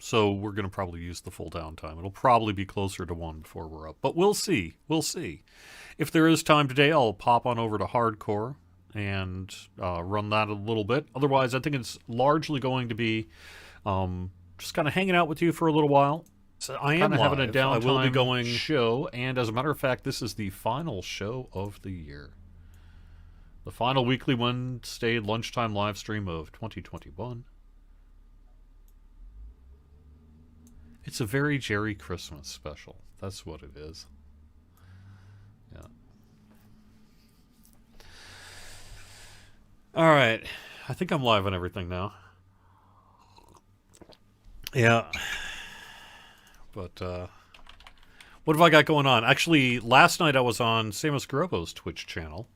So we're going to probably use the full downtime. It'll probably be closer to 1 before we're up. But we'll see. We'll see. If there is time today, I'll pop on over to Hardcore and run that a little bit. Otherwise, I think it's largely going to be just kind of hanging out with you for a little while. So I am Kind of having a live. I will be downtime going. show. And as a matter of fact, this is the final show of the year. The final weekly Wednesday lunchtime live stream of 2021. It's a very Jerry Christmas special. That's what it is. Yeah. All right. I think I'm live on everything now. Yeah. But, what have I got going on? Actually, last night I was on Samus Garobo's Twitch channel.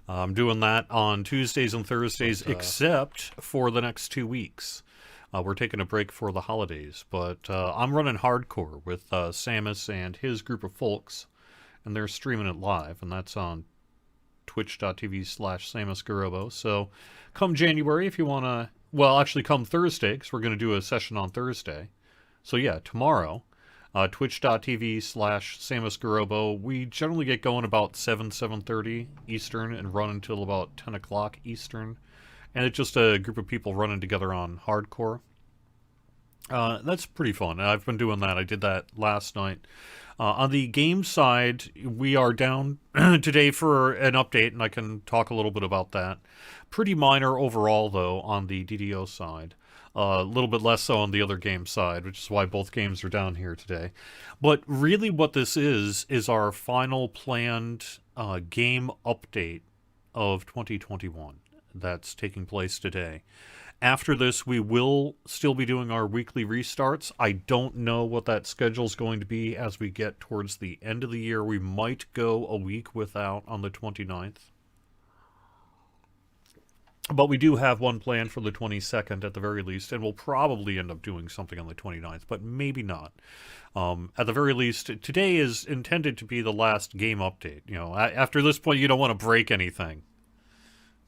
I'm doing that on Tuesdays and Thursdays, except for the next 2 weeks. We're taking a break for the holidays, but I'm running Hardcore with Samus and his group of folks, and they're streaming it live, and that's on twitch.tv/Samus Garobo. So come January, if you want to, well, actually come Thursday, because we're going to do a session on Thursday. So yeah, tomorrow, twitch.tv/Samus Garobo. We generally get going about 7:30 Eastern and run until about 10 o'clock Eastern. And it's just a group of people running together on Hardcore. That's pretty fun. I've been doing that. I did that last night. On the game side, we are down today for an update, and I can talk a little bit about that. Pretty minor overall, though, on the DDO side. A little bit less so on the other game side, which is why both games are down here today. But really what this is our final planned game update of 2021 that's taking place today. After this, we will still be doing our weekly restarts. I don't know what that schedule is going to be as we get towards the end of the year. We might go a week without on the 29th. But we do have one planned for the 22nd at the very least, and we'll probably end up doing something on the 29th, but maybe not. At the very least, today is intended to be the last game update. You know, after this point, you don't want to break anything.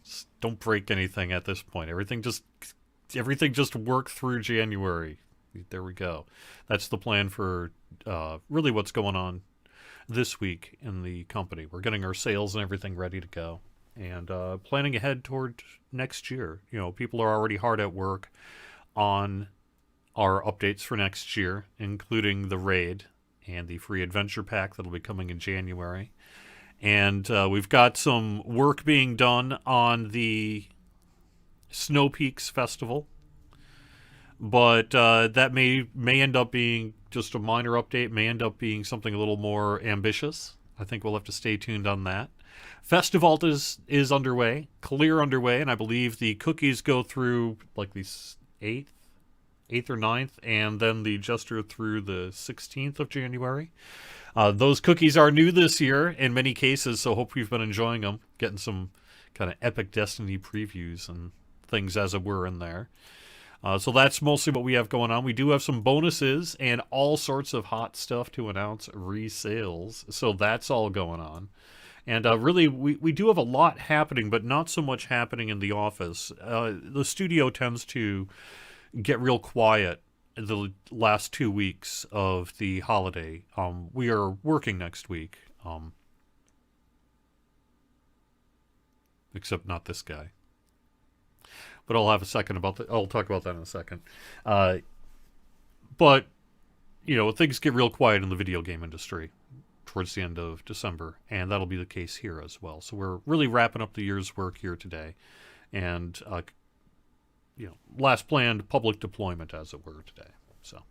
Just don't break anything at this point. Everything just work through January. There we go. That's the plan for really what's going on this week in the company. We're getting our sales and everything ready to go, and planning ahead toward next year. You know, people are already hard at work on our updates for next year, including the raid and the free adventure pack that'll be coming in January. And we've got some work being done on the Snow Peaks Festival. But that may end up being just a minor update, may end up being something a little more ambitious. I think we'll have to stay tuned on that. Festival is underway, clear underway, and I believe the cookies go through like the 8th or 9th, and then the Jester through the 16th of January. Those cookies are new this year in many cases, so hope you've been enjoying them, getting some kind of epic Destiny previews and things as it were in there. So that's mostly what we have going on. We do have some bonuses and all sorts of hot stuff to announce, resales, so that's all going on. And really, we do have a lot happening, but not so much happening in the office. The studio tends to get real quiet the last 2 weeks of the holiday. We are working next week, except not this guy. But I'll have a second about that. I'll talk about that in a second. But you know, things get real quiet in the video game industry towards the end of December, and that'll be the case here as well. So we're really wrapping up the year's work here today, and you know, last planned public deployment, as it were, today. So,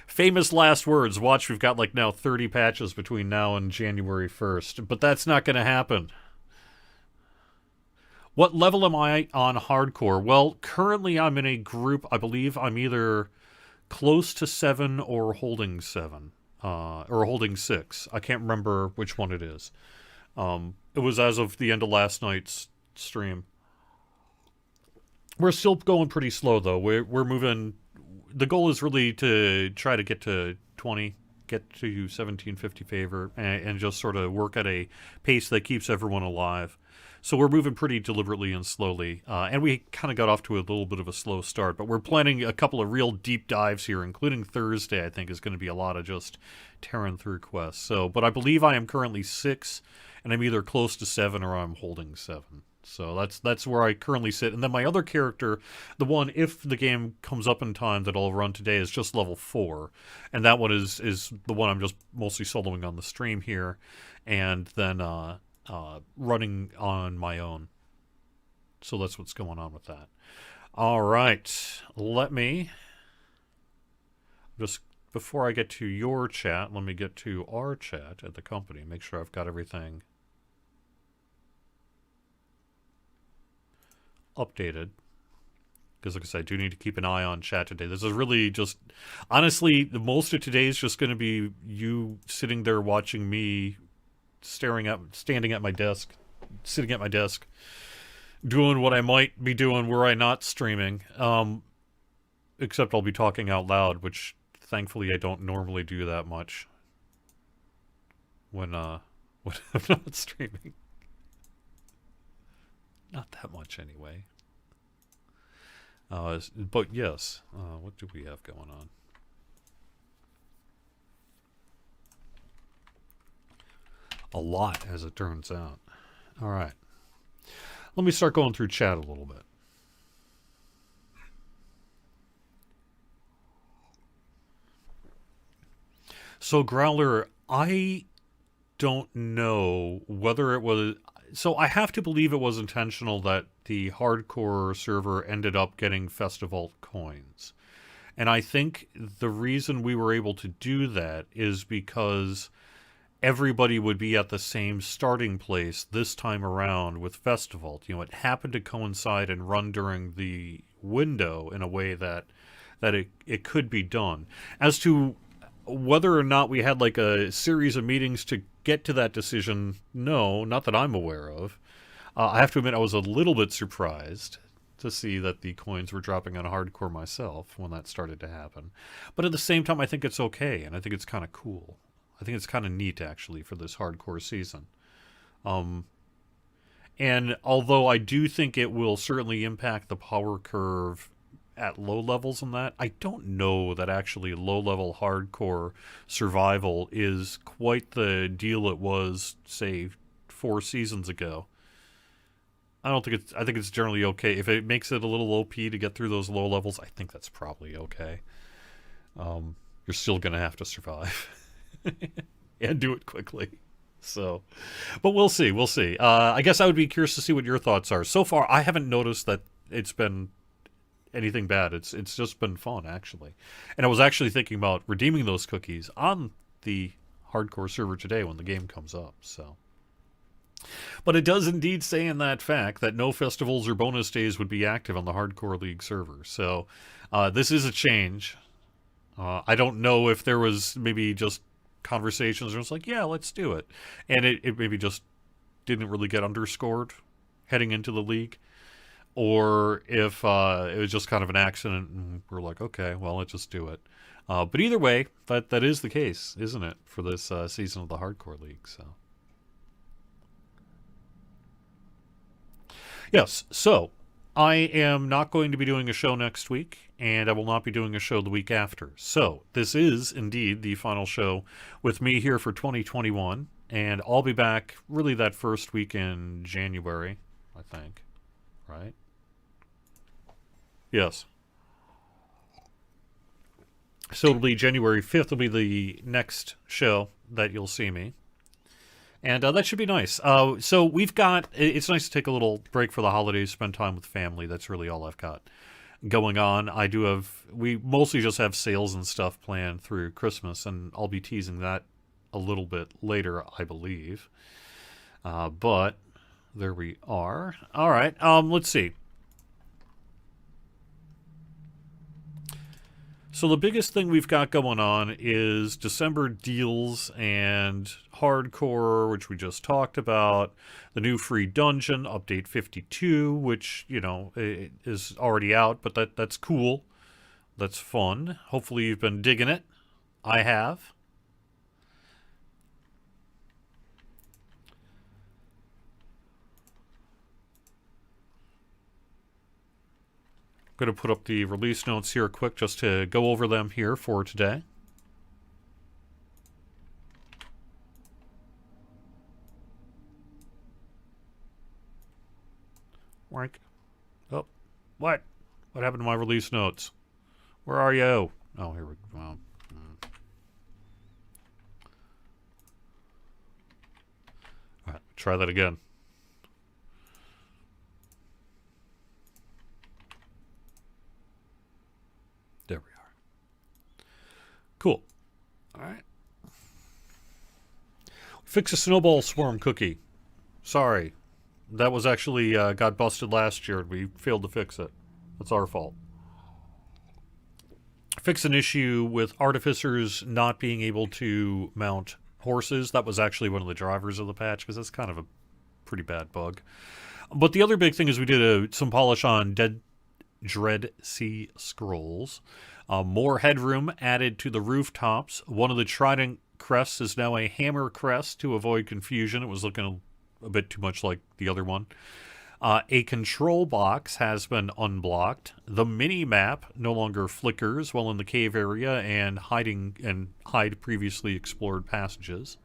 famous last words. Watch, we've got like now 30 patches between now and January 1st, but that's not going to happen. What level am I on Hardcore? Well, currently I'm in a group. I believe I'm either close to 7 or holding 7, or holding 6. I can't remember which one it is. It was as of the end of last night's stream. We're still going pretty slow, though. We're moving. The goal is really to try to get to 20, get to 1750 favor, and just sort of work at a pace that keeps everyone alive. So we're moving pretty deliberately and slowly, and we kind of got off to a little bit of a slow start, but we're planning a couple of real deep dives here, including Thursday. I think is going to be a lot of just tearing through quests. So, but I believe I am currently 6, and I'm either close to 7 or I'm holding 7. So that's where I currently sit. And then my other character, the one, if the game comes up in time that I'll run today, is just level 4. And that one is the one I'm just mostly soloing on the stream here. And then running on my own. So that's what's going on with that. All right. Let me just, before I get to your chat, let me get to our chat at the company. Make sure I've got everything updated, because like I said, I do need to keep an eye on chat today. This is really just, honestly, most of today is just going to be you sitting there watching me standing at my desk, sitting at my desk, doing what I might be doing were I not streaming, except I'll be talking out loud, which thankfully I don't normally do that much when I'm not streaming. Not that much, anyway. But yes, what do we have going on? A lot, as it turns out. All right. Let me start going through chat a little bit. So, Growler, I don't know whether it was... So I have to believe it was intentional that the hardcore server ended up getting Festival coins. And I think the reason we were able to do that is because everybody would be at the same starting place this time around with Festival. You know, it happened to coincide and run during the window in a way that it could be done. As to whether or not we had like a series of meetings to get to that decision, no, not that I'm aware of. I have to admit I was a little bit surprised to see that the coins were dropping on hardcore myself when that started to happen. But at the same time, I think it's okay, and I think it's kind of cool. I think it's kind of neat, actually, for this hardcore season. And although I do think it will certainly impact the power curve at low levels and that, I don't know that actually low-level hardcore survival is quite the deal it was, say, 4 seasons ago. I think it's generally okay. If it makes it a little OP to get through those low levels, I think that's probably okay. You're still going to have to survive. And do it quickly. So, but we'll see. I guess I would be curious to see what your thoughts are. So far, I haven't noticed that it's been anything bad. It's just been fun, actually. And I was actually thinking about redeeming those cookies on the hardcore server today when the game comes up. So, but it does indeed say in that fact that no festivals or bonus days would be active on the hardcore league server. So this is a change. I don't know if there was maybe just conversations where it's like, yeah, let's do it, and it maybe just didn't really get underscored heading into the league, or if it was just kind of an accident and we're like, okay, well, let's just do it. But either way, that is the case, isn't it, for this season of the Hardcore League? So yes, so I am not going to be doing a show next week, and I will not be doing a show the week after. So this is indeed the final show with me here for 2021, and I'll be back really that first week in January, I think, right? Yes. So it'll be January 5th will be the next show that you'll see me. And that should be nice. So we've got, it's nice to take a little break for the holidays, spend time with family. That's really all I've got going on. We mostly just have sales and stuff planned through Christmas, and I'll be teasing that a little bit later, I believe. But there we are. All right, let's see. So the biggest thing we've got going on is December deals and hardcore, which we just talked about. The new free dungeon, update 52, which, you know, is already out, but that's cool. That's fun. Hopefully you've been digging it. I have. going to put up the release notes here quick just to go over them here for today. Rank. Oh, what? What happened to my release notes? Where are you? Oh, here we go. All right, try that again. There we are. Cool. All right. Fix a snowball swarm cookie. Sorry. That was actually got busted last year and we failed to fix it. That's our fault. Fix an issue with artificers not being able to mount horses. That was actually one of the drivers of the patch because that's kind of a pretty bad bug. But the other big thing is we did some polish on Dread Sea Scrolls. More headroom added to the rooftops. One of the trident crests is now a hammer crest to avoid confusion. It was looking a bit too much like the other one. A control box has been unblocked. The mini-map no longer flickers while in the cave area and hide previously explored passages.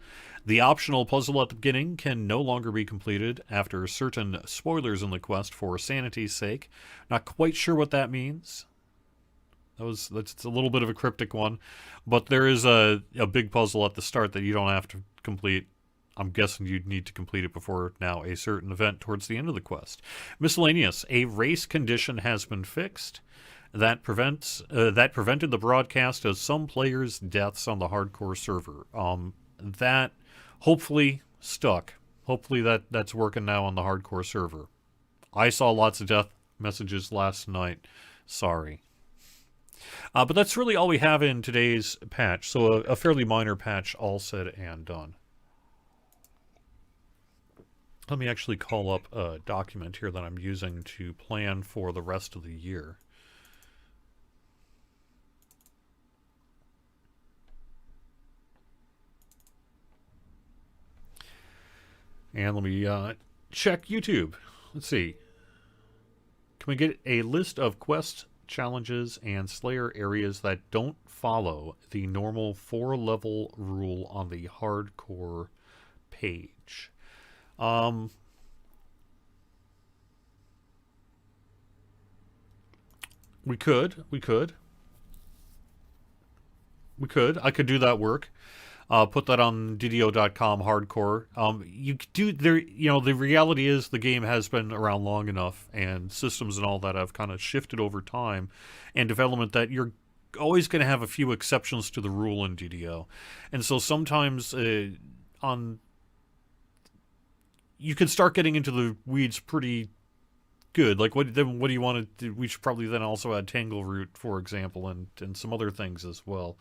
The optional puzzle at the beginning can no longer be completed after certain spoilers in the quest for sanity's sake. Not quite sure what that means. That's a little bit of a cryptic one, but there is a big puzzle at the start that you don't have to complete. I'm guessing you'd need to complete it before now a certain event towards the end of the quest. Miscellaneous. A race condition has been fixed that prevented the broadcast of some players' deaths on the hardcore server. That hopefully stuck. Hopefully that's working now on the hardcore server. I saw lots of death messages last night. Sorry. But that's really all we have in today's patch. So a fairly minor patch, all said and done. Let me actually call up a document here that I'm using to plan for the rest of the year. And let me check YouTube. Let's see. Can we get a list of quests, challenges, and Slayer areas that don't follow the normal 4-level rule on the hardcore page? We could. I could do that work. Put that on DDO.com hardcore. You do there. You know, the reality is the game has been around long enough, and systems and all that have kind of shifted over time, and development that you're always going to have a few exceptions to the rule in DDO, and so sometimes you can start getting into the weeds pretty good. Like, what do you want to do? We should probably then also add Tangle Root, for example, and some other things as well.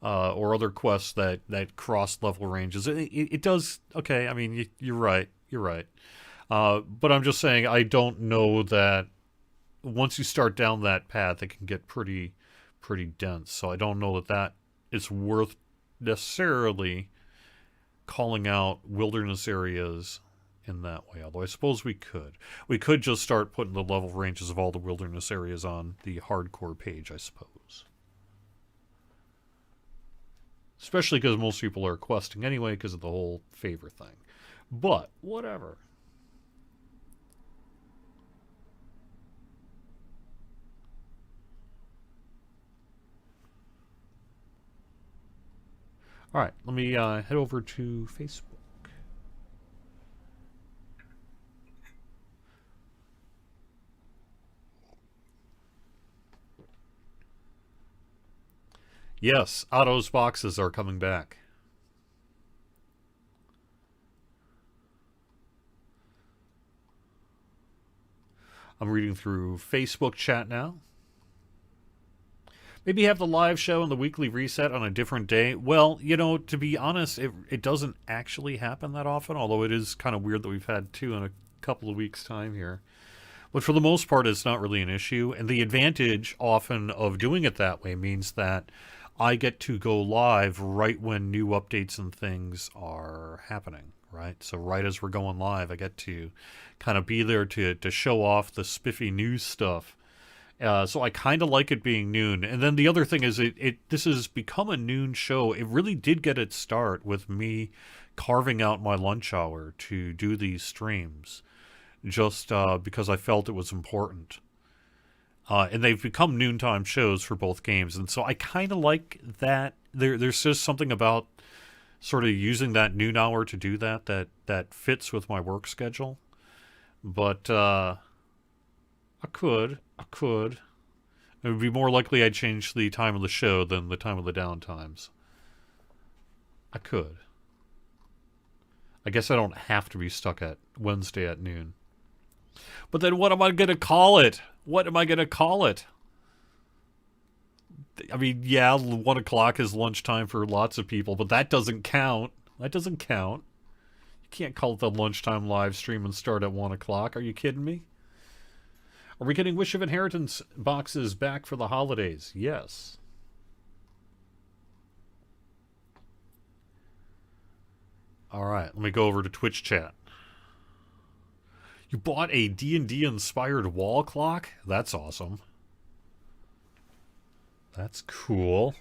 Or other quests that cross level ranges. It does, okay, I mean, you're right. But I'm just saying, I don't know that once you start down that path, it can get pretty dense. So I don't know that is worth necessarily calling out wilderness areas in that way, although I suppose we could just start putting the level ranges of all the wilderness areas on the hardcore page, I suppose, especially because most people are questing anyway because of the whole favor thing, but whatever. All right, let me head over to Facebook. Yes, Otto's boxes are coming back. I'm reading through Facebook chat now. Maybe have the live show and the weekly reset on a different day. Well, you know, to be honest, it doesn't actually happen that often, although it is kind of weird that we've had two in a couple of weeks' time here. But for the most part, it's not really an issue. And the advantage often of doing it that way means that I get to go live right when new updates and things are happening, right? So right as we're going live, I get to kind of be there to show off the spiffy news stuff So I kind of like it being noon. And then the other thing is, this has become a noon show. It really did get its start with me carving out my lunch hour to do these streams, just because I felt it was important. And they've become noontime shows for both games, and so I kind of like that. There's just something about sort of using that noon hour to do that fits with my work schedule. But I could. It would be more likely I'd change the time of the show than the time of the downtimes. I could. I guess I don't have to be stuck at Wednesday at noon. But then what am I going to call it? What am I going to call it? I mean, yeah, 1 o'clock is lunchtime for lots of people, but that doesn't count. That doesn't count. You can't call it the lunchtime live stream and start at 1 o'clock. Are you kidding me? Are we getting Wish of Inheritance boxes back for the holidays? Yes. All right, let me go over to Twitch chat. You bought a D&D inspired wall clock? That's awesome. That's cool.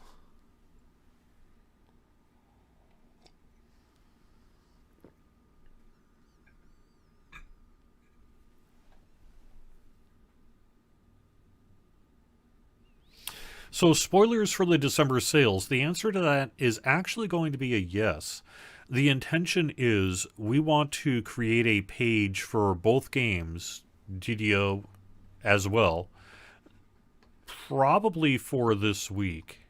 So, spoilers for the December sales. The answer to that is actually going to be a yes. The intention is we want to create a page for both games, DDO as well, probably for this week,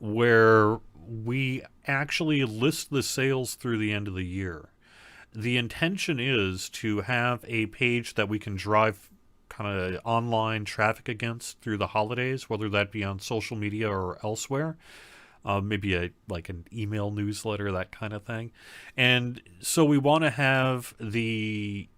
where we actually list the sales through the end of the year. The intention is to have a page that we can drive kind of online traffic against through the holidays, whether that be on social media or elsewhere. Maybe like an email newsletter, that kind of thing. And so we want to have the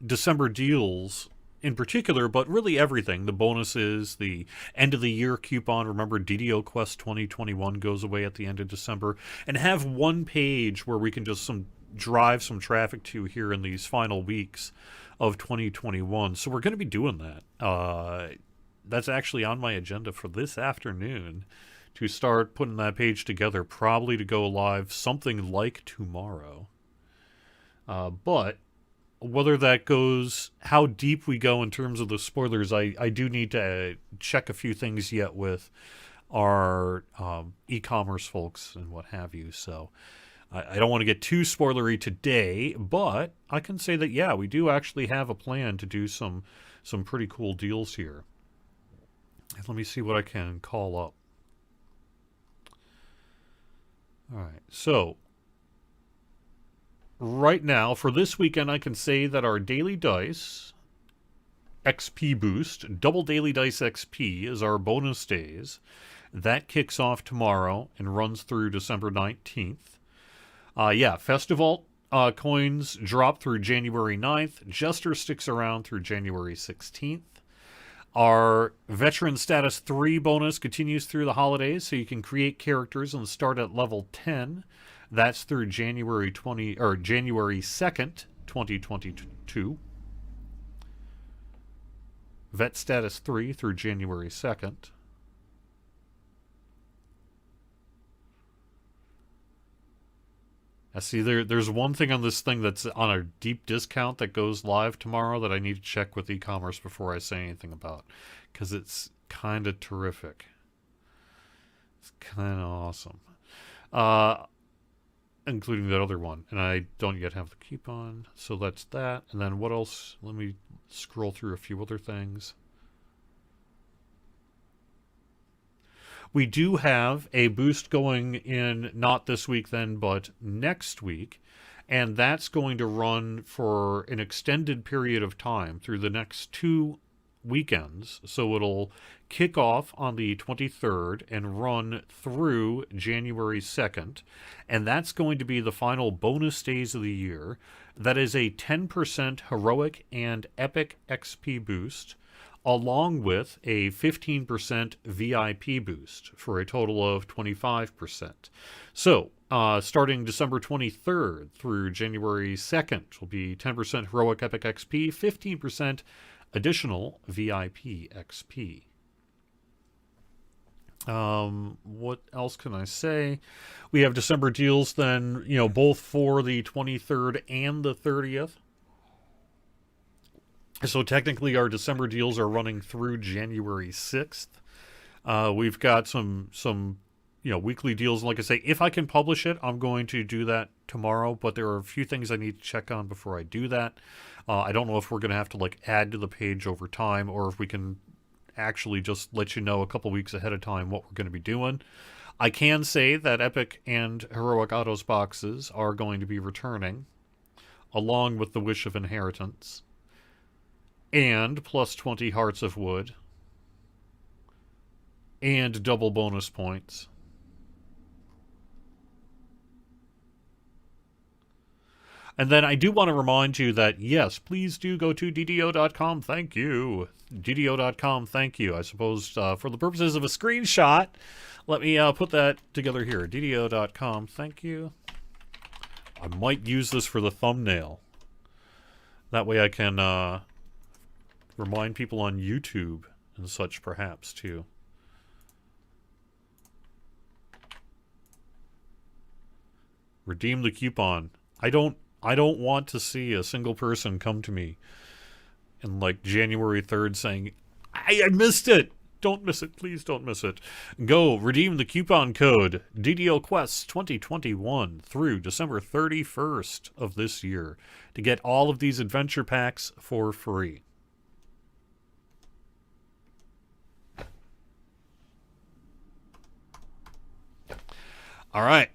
December deals in particular, but really everything. The bonuses, the end of the year coupon. Remember, DDO Quest 2021 goes away at the end of December. And have one page where we can just drive some traffic to here in these final weeks of 2021. So we're going to be doing that. That's actually on my agenda for this afternoon, to start putting that page together, probably to go live something like tomorrow. But whether that goes, how deep we go in terms of the spoilers, I do need to check a few things yet with our e-commerce folks and what have you. So I don't want to get too spoilery today, but I can say that, yeah, we do actually have a plan to do some pretty cool deals here. And let me see what I can call up. All right, so right now, for this weekend, I can say that our Daily Dice XP boost, Double Daily Dice XP, is our bonus days. That kicks off tomorrow and runs through December 19th. Festival coins drop through January 9th. Jester sticks around through January 16th. Our Veteran Status 3 bonus continues through the holidays, so you can create characters and start at level 10. That's through January 2nd, 2022. Vet Status 3 through January 2nd. I see there's one thing on this thing that's on a deep discount that goes live tomorrow that I need to check with e-commerce before I say anything about, because it's kind of terrific. It's kind of awesome. Including that other one. And I don't yet have the coupon, so that's that. And then what else? Let me scroll through a few other things. We do have a boost going in, not this week then, but next week. And that's going to run for an extended period of time through the next 2 weekends. So it'll kick off on the 23rd and run through January 2nd. And that's going to be the final bonus days of the year. That is a 10% heroic and epic XP boost, along with a 15% VIP boost for a total of 25%. So, starting December 23rd through January 2nd will be 10% heroic epic XP, 15% additional VIP XP. What else can I say? We have December deals then, both for the 23rd and the 30th. So technically our December deals are running through January 6th. We've got some weekly deals. Like I say, if I can publish it, I'm going to do that tomorrow, but there are a few things I need to check on before I do that. I don't know if we're going to have to add to the page over time, or if we can actually just let you know a couple weeks ahead of time what we're going to be doing. I can say that Epic and Heroic Autos boxes are going to be returning, along with the Wish of Inheritance, and plus 20 Hearts of Wood, and double bonus points. And then I do want to remind you that, yes, please do go to DDO.com. Thank you. DDO.com. Thank you. I suppose for the purposes of a screenshot, let me put that together here. DDO.com. Thank you. I might use this for the thumbnail. That way I can remind people on YouTube and such, perhaps, too. Redeem the coupon. I don't want to see a single person come to me in January 3rd saying, I missed it. Don't miss it. Please don't miss it. Go redeem the coupon code DDO Quest 2021 through December 31st of this year to get all of these adventure packs for free. All right.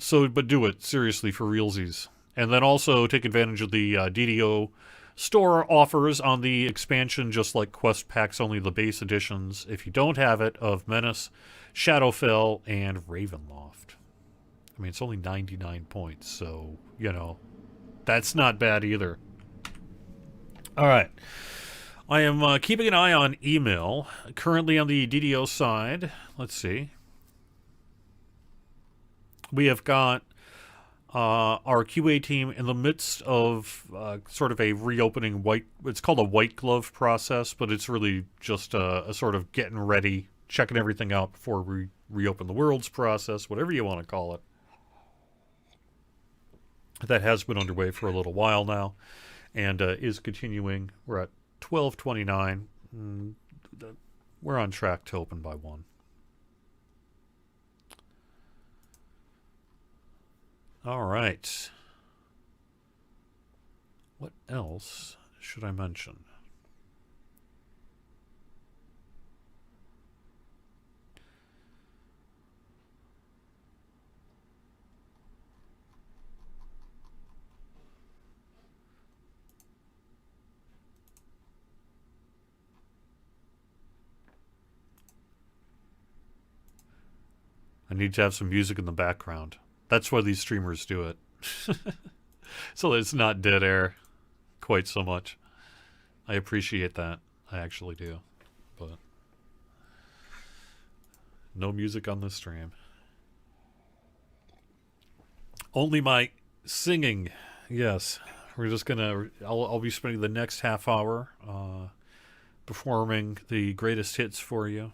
So, but do it, seriously, for realsies. And then also take advantage of the DDO store offers on the expansion, just like Quest Packs, only the base editions, if you don't have it, of Menace, Shadowfell, and Ravenloft. I mean, it's only 99 points, so, that's not bad either. All right. I am keeping an eye on email. Currently on the DDO side, let's see. We have got our QA team in the midst of sort of a reopening it's called a white glove process, but it's really just a sort of getting ready, checking everything out before we reopen the worlds process, whatever you want to call it. That has been underway for a little while now and is continuing. We're at 12:29. We're on track to open by 1. All right. What else should I mention? I need to have some music in the background. That's why these streamers do it. So it's not dead air quite so much. I appreciate that. I actually do. But no music on this stream. Only my singing. Yes. We're just gonna... I'll be spending the next half hour performing the greatest hits for you.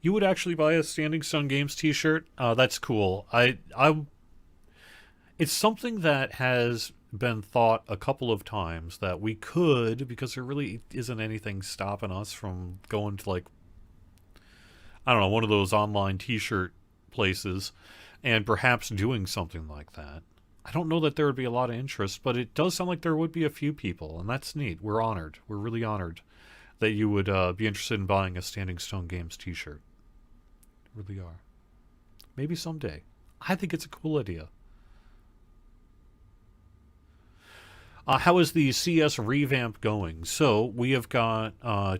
You would actually buy a Standing Stone Games t-shirt? That's cool. It's something that has been thought a couple of times that we could, because there really isn't anything stopping us from going to I don't know, one of those online t-shirt places and perhaps doing something like that. I don't know that there would be a lot of interest, but it does sound like there would be a few people, and that's neat. We're honored. We're really honored that you would be interested in buying a Standing Stone Games t-shirt. Really are. Maybe someday. I think it's a cool idea. How is the CS revamp going? So we have got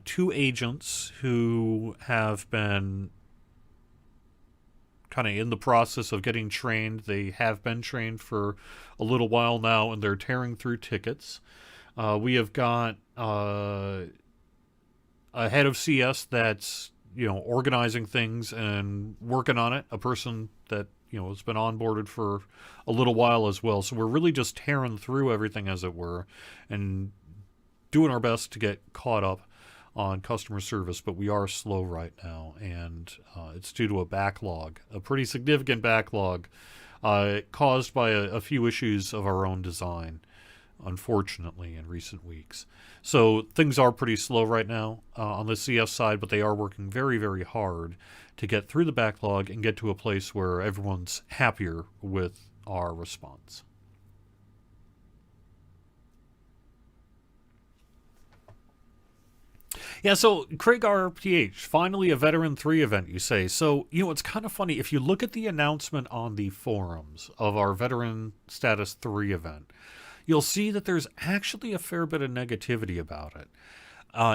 2 agents who have been kind of in the process of getting trained. They have been trained for a little while now, and they're tearing through tickets. We have got a head of CS that's organizing things and working on it. A person that has been onboarded for a little while as well. So we're really just tearing through everything, as it were, and doing our best to get caught up on customer service, but we are slow right now, and it's due to a backlog, a pretty significant backlog, caused by a few issues of our own design, unfortunately, in recent weeks. So things are pretty slow right now on the CS side, but they are working very, very hard to get through the backlog and get to a place where everyone's happier with our response. Yeah, so Craig RPH, finally a Veteran 3 event, you say. So, it's kind of funny. If you look at the announcement on the forums of our Veteran Status 3 event, you'll see that there's actually a fair bit of negativity about it.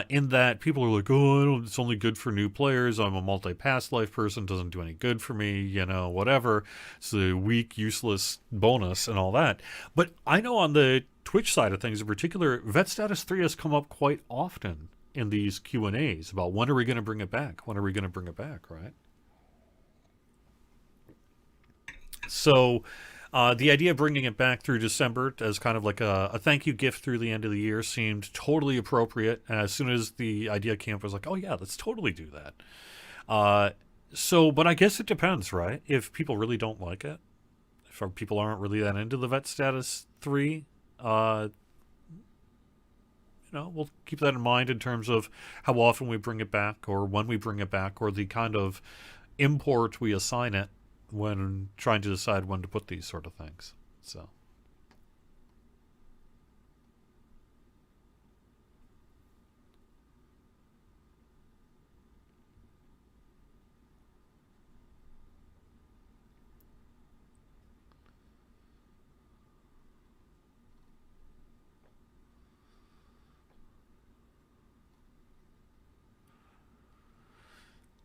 In that people are like, oh, it's only good for new players. I'm a multi-pass life person. Doesn't do any good for me, whatever. It's a weak, useless bonus and all that. But I know on the Twitch side of things in particular, Vet Status 3 has come up quite often in these Q&As about when are we going to bring it back? When are we going to bring it back, right? So the idea of bringing it back through December as kind of like a thank you gift through the end of the year seemed totally appropriate. And as soon as the idea came up, I was like, oh yeah, let's totally do that. But I guess it depends, right? If people really don't like it, if people aren't really that into the Vet Status 3, we'll keep that in mind in terms of how often we bring it back or when we bring it back or the kind of import we assign it when trying to decide when to put these sort of things. So.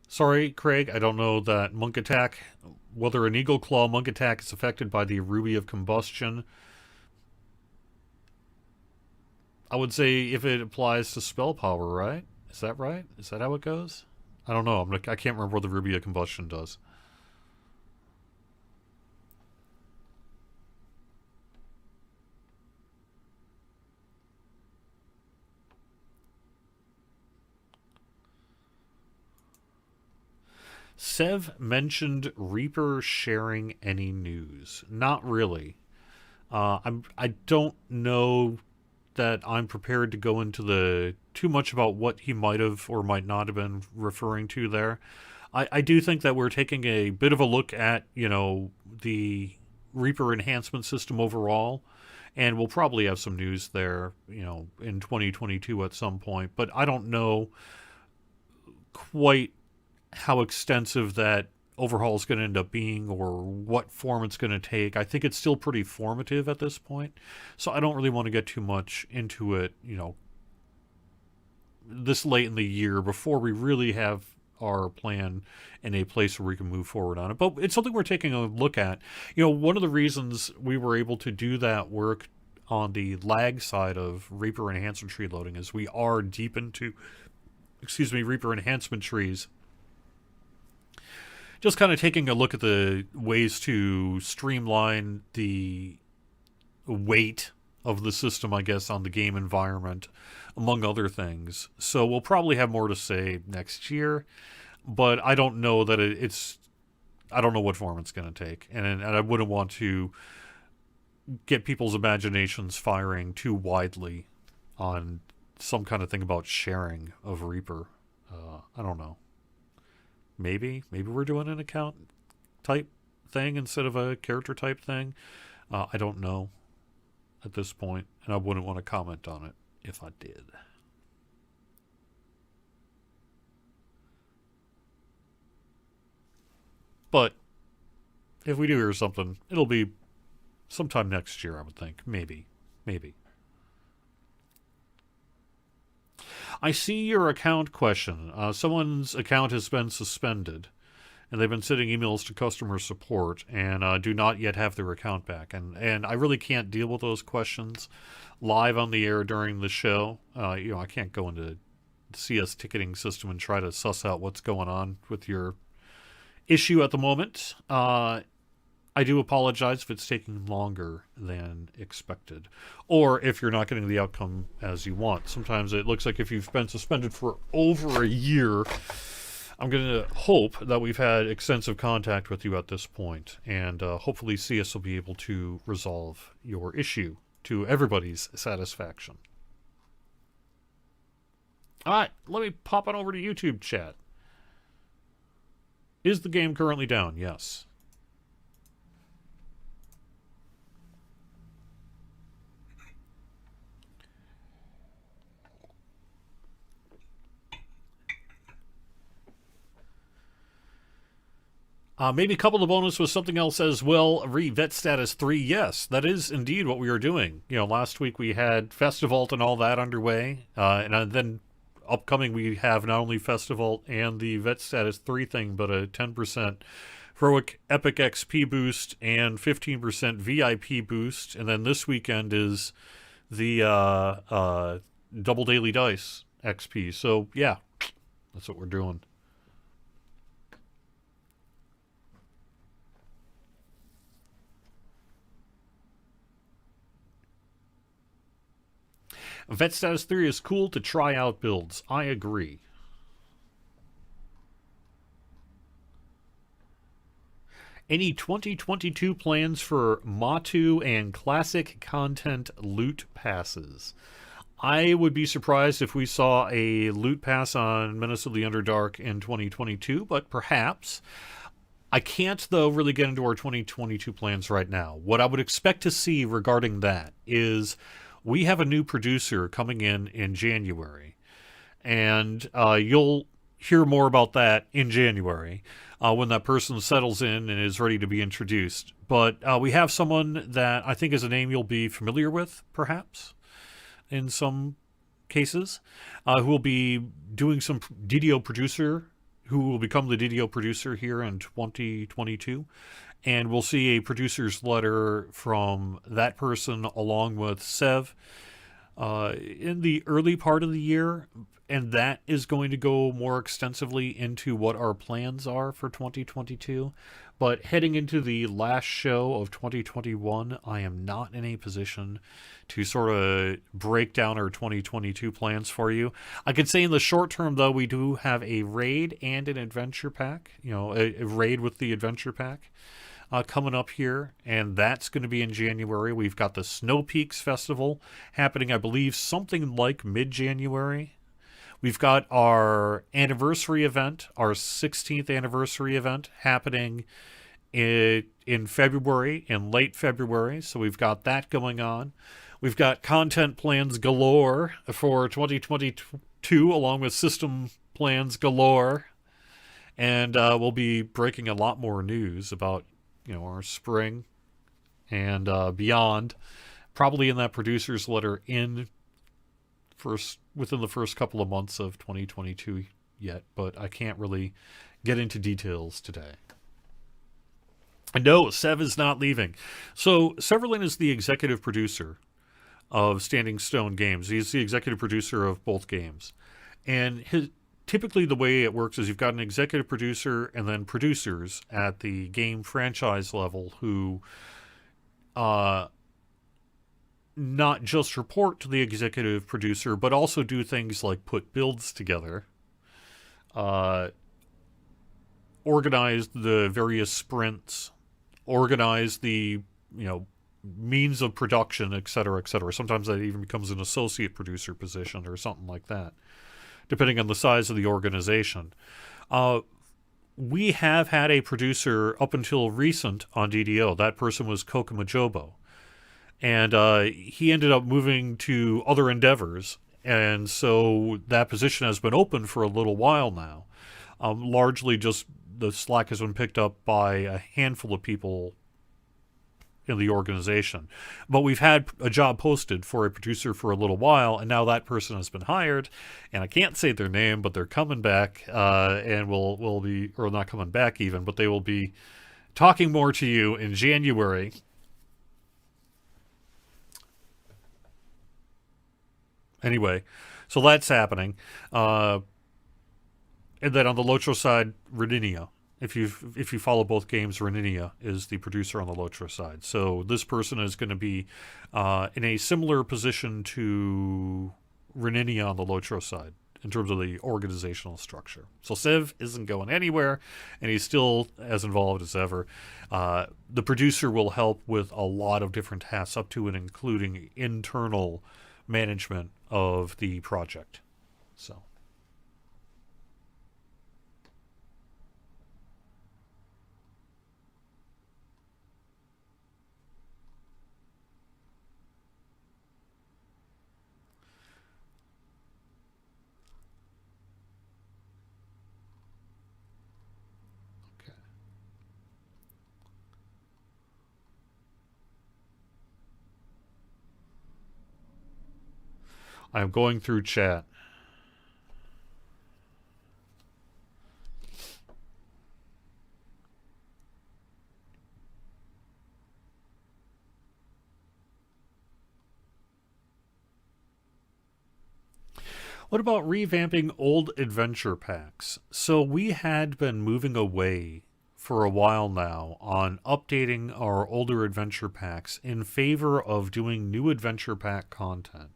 Sorry, Craig, I don't know that Monk Attack, whether an Eagle Claw Monk Attack is affected by the Ruby of Combustion. I would say if it applies to spell power, right? Is that right? Is that how it goes? I don't know. I can't remember what the Ruby of Combustion does. Sev mentioned Reaper sharing any news. Not really. I don't know that I'm prepared to go into the too much about what he might have or might not have been referring to there. I do think that we're taking a bit of a look at, the Reaper enhancement system overall, and we'll probably have some news there, in 2022 at some point. But I don't know quite how extensive that overhaul is going to end up being or what form it's going to take. I think it's still pretty formative at this point, so I don't really want to get too much into it, this late in the year before we really have our plan in a place where we can move forward on it. But it's something we're taking a look at. One of the reasons we were able to do that work on the lag side of Reaper enhancement tree loading is we are deep into, Reaper enhancement trees. Just kind of taking a look at the ways to streamline the weight of the system, I guess, on the game environment, among other things. So we'll probably have more to say next year, but I don't know that I don't know what form it's going to take, and I wouldn't want to get people's imaginations firing too widely on some kind of thing about sharing of Reaper. I don't know. Maybe we're doing an account type thing instead of a character type thing. I don't know at this point, and I wouldn't want to comment on it if I did. But if we do hear something, it'll be sometime next year, I would think. Maybe. I see your account question. Someone's account has been suspended, and they've been sending emails to customer support and do not yet have their account back. And I really can't deal with those questions live on the air during the show. I can't go into CS ticketing system and try to suss out what's going on with your issue at the moment. I do apologize if it's taking longer than expected, or if you're not getting the outcome as you want. Sometimes it looks like if you've been suspended for over a year, I'm going to hope that we've had extensive contact with you at this point, and hopefully CS will be able to resolve your issue to everybody's satisfaction. All right, let me pop on over to YouTube chat. Is the game currently down? Yes. Maybe couple the bonus with something else as well. Vet status 3. Yes, that is indeed what we are doing. Last week we had Festival and all that underway. And then upcoming we have not only Festival and the Vet status 3 thing, but a 10% Heroic Epic XP boost and 15% VIP boost. And then this weekend is the Double Daily Dice XP. So, yeah, that's what we're doing. Vet Status 3 is cool to try out builds. I agree. Any 2022 plans for Matu and classic content loot passes? I would be surprised if we saw a loot pass on Menace of the Underdark in 2022, but perhaps. I can't, though, really get into our 2022 plans right now. What I would expect to see regarding that is we have a new producer coming in January, and you'll hear more about that in January when that person settles in and is ready to be introduced. But we have someone that I think is a name you'll be familiar with, perhaps, in some cases, who will be doing some DDO producer, who will become the DDO producer here in 2022. And we'll see a producer's letter from that person along with Sev in the early part of the year. And that is going to go more extensively into what our plans are for 2022. But heading into the last show of 2021, I am not in a position to sort of break down our 2022 plans for you. I could say in the short term, though, we do have a raid and an adventure pack, a raid with the adventure pack. Coming up here, and that's going to be in January. We've got the Snow Peaks Festival happening, I believe, something like mid-January. We've got our anniversary event, our 16th anniversary event, happening in February, in late February, so we've got that going on. We've got content plans galore for 2022, along with system plans galore, and we'll be breaking a lot more news about our spring and beyond, probably in that producer's letter within the first couple of months of 2022 yet, but I can't really get into details today. And no, Sev is not leaving. So Severlin is the executive producer of Standing Stone Games. He's the executive producer of both games. And typically the way it works is you've got an executive producer and then producers at the game franchise level who not just report to the executive producer, but also do things like put builds together, organize the various sprints, organize the means of production, et cetera, et cetera. Sometimes that even becomes an associate producer position or something like that, depending on the size of the organization. We have had a producer up until recent on DDO. That person was Koka Majobo. And he ended up moving to other endeavors. And so that position has been open for a little while now. Largely just the slack has been picked up by a handful of people in the organization. But we've had a job posted for a producer for a little while, and now that person has been hired, and I can't say their name, but they're coming back, and will be, or not coming back even, but they will be talking more to you in January. Anyway, So that's happening. And then on the Lotro side, Reninia. If you follow both games, Reninia is the producer on the Lotro side. So this person is going to be in a similar position to Reninia on the Lotro side in terms of the organizational structure. So Civ isn't going anywhere, and he's still as involved as ever. The producer will help with a lot of different tasks, up to and including internal management of the project. So. Okay. I'm going through chat. What about revamping old adventure packs? So we had been moving away for a while now on updating our older adventure packs in favor of doing new adventure pack content.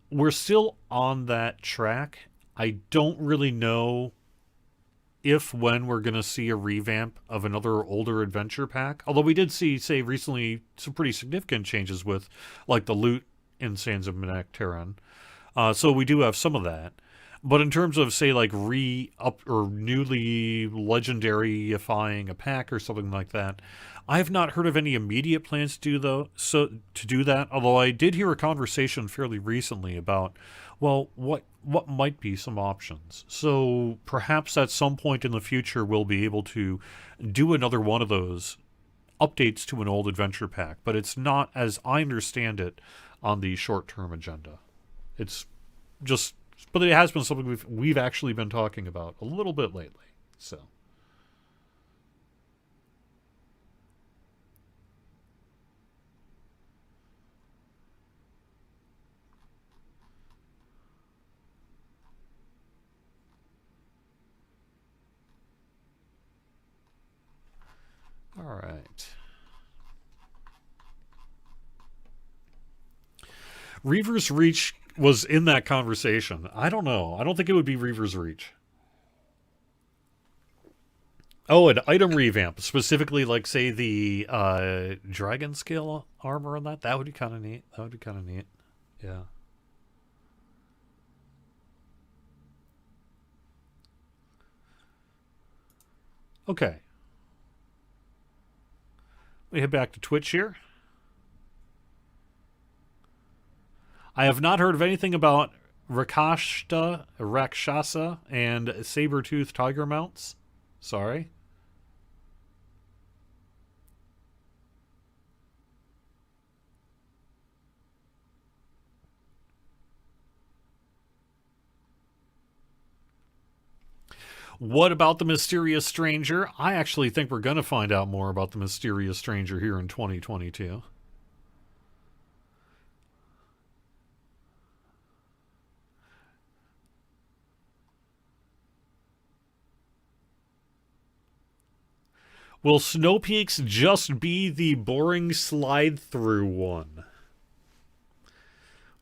We're still on that track. I don't really know if when we're going to see a revamp of another older adventure pack. Although we did see, say, recently some pretty significant changes with, like, the loot in Sands of Minak Terran. So we do have some of that. But in terms of, say, like re-up or newly legendaryifying a pack or something like that, I have not heard of any immediate plans to do that. Although I did hear a conversation fairly recently about, well, what might be some options. So perhaps at some point in the future we'll be able to do another one of those updates to an old adventure pack. But it's not, as I understand it, on the short-term agenda. It's just, but it has been something we've actually been talking about a little bit lately. So, all right. Reaver's Reach was in that conversation. I don't know. I don't think it would be Reaver's Reach. Oh, an item revamp, specifically, like, say, the dragon scale armor on that. That would be kind of neat. That would be kind of neat. Yeah. Okay. We head back to Twitch here. I have not heard of anything about Rakshasa, and saber-tooth tiger mounts. Sorry. What about the mysterious stranger? I actually think we're going to find out more about the mysterious stranger here in 2022. Will Snow Peaks just be the boring slide through one?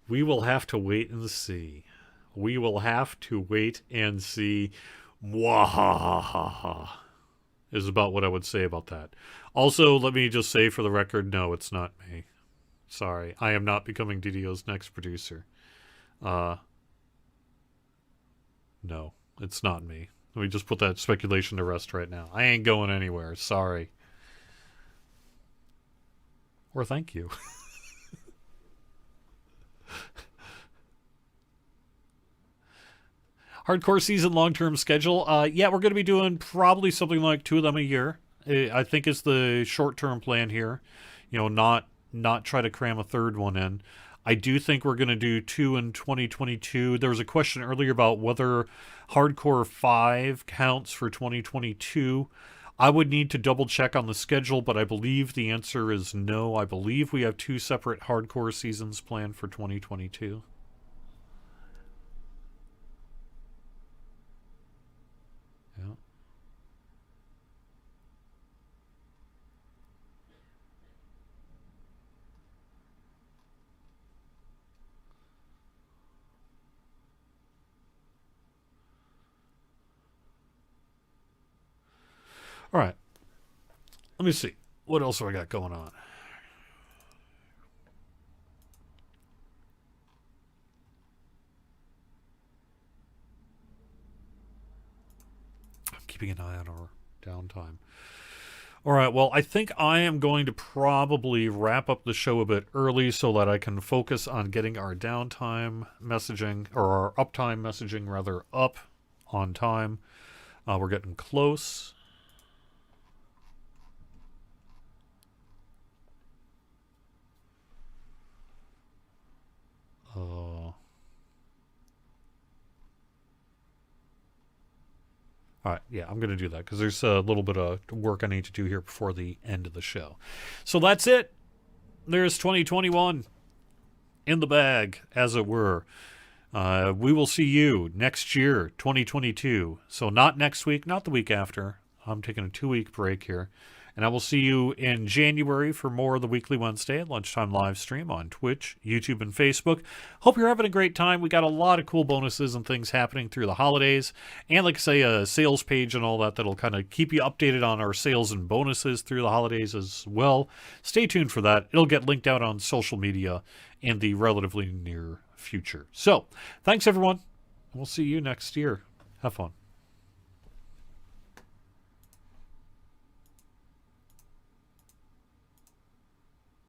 We will have to wait and see. We will have to wait and see. Mwahahaha is about what I would say about that. Also, let me just say for the record, no, it's not me. Sorry, I am not becoming DDO's next producer. Uh, no, it's not me. Let me just put that speculation to rest right now. I ain't going anywhere. Sorry. Or thank you. Hardcore season long-term schedule. Yeah, we're going to be doing probably something like 2 of them a year. I think it's the short-term plan here. You know, not try to cram a third one in. I do think we're going to do 2 in 2022. There was a question earlier about whether Hardcore 5 counts for 2022. I would need to double check on the schedule, but I believe the answer is no. I believe we have 2 separate Hardcore seasons planned for 2022. All right. Let me see. What else do I got going on? I'm keeping an eye on our downtime. All right, well, I think I am going to probably wrap up the show a bit early so that I can focus on getting our downtime messaging, or our uptime messaging, rather, up on time. We're getting close. All right, yeah, I'm going to do that because there's a little bit of work I need to do here before the end of the show. So that's it. There's 2021 in the bag, as it were. We will see you next year, 2022. So not next week, not the week after. I'm taking a 2-week break here. And I will see you in January for more of the Weekly Wednesday at Lunchtime live stream on Twitch, YouTube, and Facebook. Hope you're having a great time. We got a lot of cool bonuses and things happening through the holidays. And like I say, a sales page and all that that'll kind of keep you updated on our sales and bonuses through the holidays as well. Stay tuned for that. It'll get linked out on social media in the relatively near future. So, thanks everyone. We'll see you next year. Have fun.